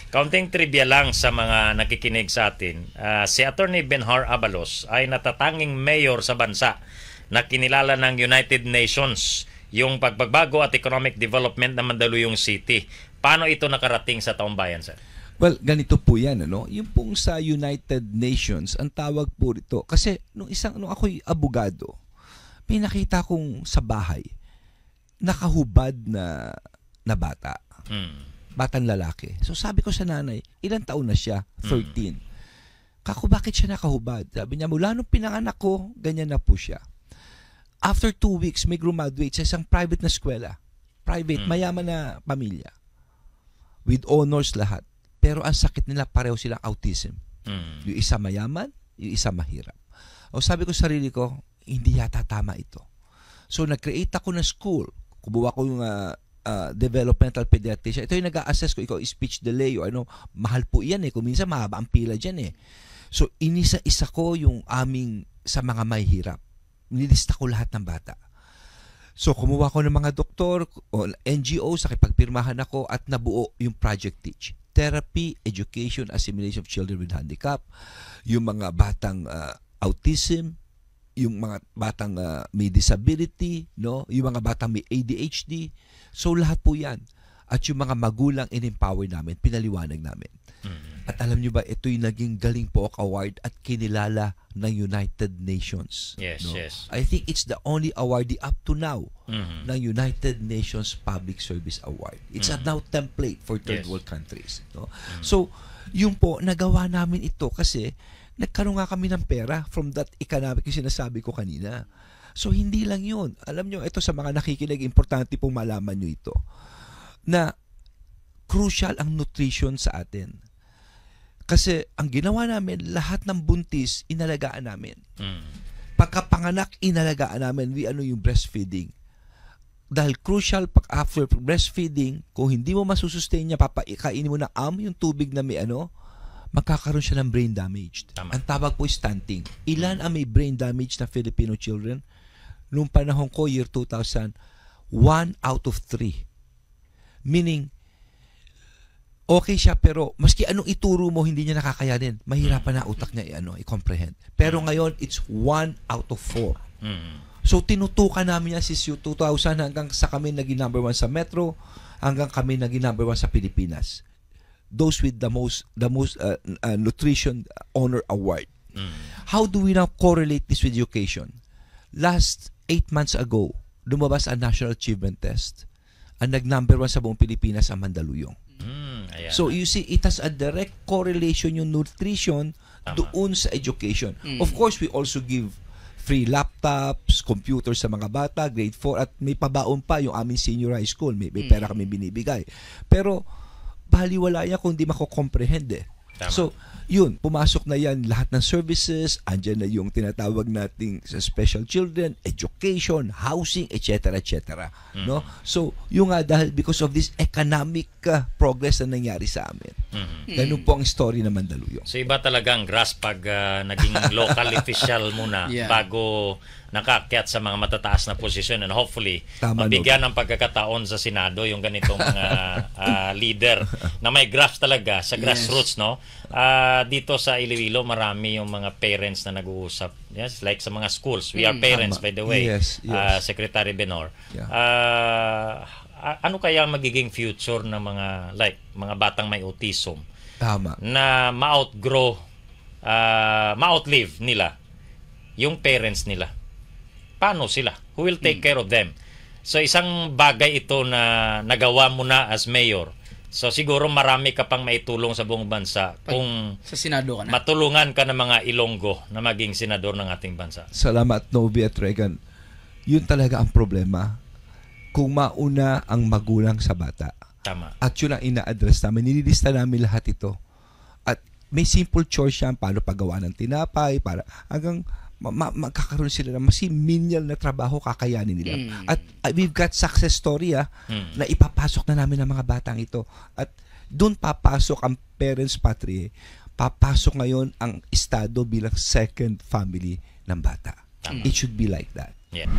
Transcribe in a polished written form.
Kaunting trivia lang sa mga nakikinig sa atin. Si Attorney Benhar Abalos ay natatanging mayor sa bansa na kinilala ng United Nations yung pagbabago at economic development ng Mandaluyong City. Paano ito nakarating sa taong bayan, sir? Well, ganito po yan, ano? Yung pong sa United Nations, ang tawag po rito, kasi nung ako'y abogado, may nakita kong sa bahay, nakahubad na bata. Batang lalaki. So sabi ko sa nanay, ilang taon na siya? 13. Kako, bakit siya nakahubad? Sabi niya, mula nung pinanganak ko, ganyan na po siya. After 2 weeks, may graduate sa isang private na eskwela. Private, mayaman na pamilya. With honors lahat. Pero ang sakit nila, pareho silang autism. Yung isa mayaman, yung isa mahirap. O sabi ko sa sarili ko, hindi yata tama ito. So nag-create ako ng school. Kumuha ko yung developmental pediatrician. Ito yung nag-a-assess ko, ikaw speech delay o ano, mahal po yan eh. Kung minsan mahaba ang pila dyan eh. So inisa-isa ko yung aming sa mga mahihirap. Nilista ko lahat ng bata. So kumuha ko ng mga doktor o NGO, sa kipagpirmahan ako at nabuo yung Project Teach. Therapy, Education, Assimilation of Children with Handicap, yung mga batang autism, yung mga batang may disability, no? Yung mga batang may ADHD. So lahat po yan. At yung mga magulang in-empower namin, pinaliwanag namin. At alam nyo ba, ito yung naging Galing Pook Award at kinilala ng United Nations. Yes, no? yes. I think it's the only awardee up to now ng United Nations Public Service Award. It's a now template for third world countries. No? So, yung po, nagawa namin ito kasi nagkaroon nga kami ng pera from that economic yung sinasabi ko kanina. So, hindi lang yun. Alam nyo, ito sa mga nakikinig, importante pong malaman nyo ito, na crucial ang nutrition sa atin. Kasi ang ginawa namin, lahat ng buntis, inalagaan namin. Pagkapanganak, inalagaan namin. Yung breastfeeding. Dahil crucial, after breastfeeding, kung hindi mo masusustain niya, kainin mo ng yung tubig na may magkakaroon siya ng brain damage. Tama. Ang tawag po is stunting. Ilan ang may brain damage na Filipino children? Noong panahon ko, year 2000, 1 out of 3. Meaning, okay siya pero maski anong ituro mo, hindi niya nakakayanin. Mahirapan na utak niya i-comprehend. Pero ngayon, it's 1 out of 4. So, tinutukan namin yan since 2000 hanggang sa kami naging number 1 sa Metro, hanggang kami naging number 1 sa Pilipinas. Those with the most nutrition honor award. How do we now correlate this with education? Last 8 months ago, lumabas ang National Achievement Test. Ang nag-number 1 sa buong Pilipinas ang Mandaluyong. So you see, it has a direct correlation yung nutrition doon sa education. Of course, we also give free laptops, computers sa mga bata, grade 4, at may pabaon pa yung aming senior high school. May pera kami binibigay. Pero, baliwala yan kung di mako-comprehend eh. Tama. So, yun, pumasok na yan lahat ng services, andyan na yung tinatawag nating sa special children, education, housing, etc. etc. No? So, yung nga dahil because of this economic progress na nangyari sa amin. Ganun po ang story ng Mandaluyong. So iba talagang grasp pag naging local official muna bago nakakyat sa mga matataas na posisyon, and hopefully mabigyan ng pagkakataon sa Senado yung ganitong mga leader na may grasp talaga sa grassroots, no? Dito sa Iloilo, marami yung mga parents na nag-uusap. Yes, like sa mga schools. We are parents, by the way. Yes. Secretary Benhar. Ano kaya magiging future ng mga batang may autism? Tama. Na ma-outlive nila yung parents nila. Paano sila? Who will take care of them? So isang bagay ito na nagawa mo na as mayor. So siguro marami ka pang maitulong sa buong bansa kung sa Senado ka na. Matulungan ka ng mga Ilonggo na maging senador ng ating bansa. Salamat, Novi at Regan. Yun talaga ang problema. Kung mauna ang magulang sa bata. Tama. At yun ang ina-address namin. Nililista namin lahat ito. At may simple chores yan. Paano paggawa ng tinapay, para hanggang magkakaroon sila ng mas menial na trabaho, kakayanin nila. At we've got success story na ipapasok na namin ng mga batang ito. At doon papasok ang parents patrie. Papasok ngayon ang estado bilang second family ng bata. Tama. It should be like that. Yeah.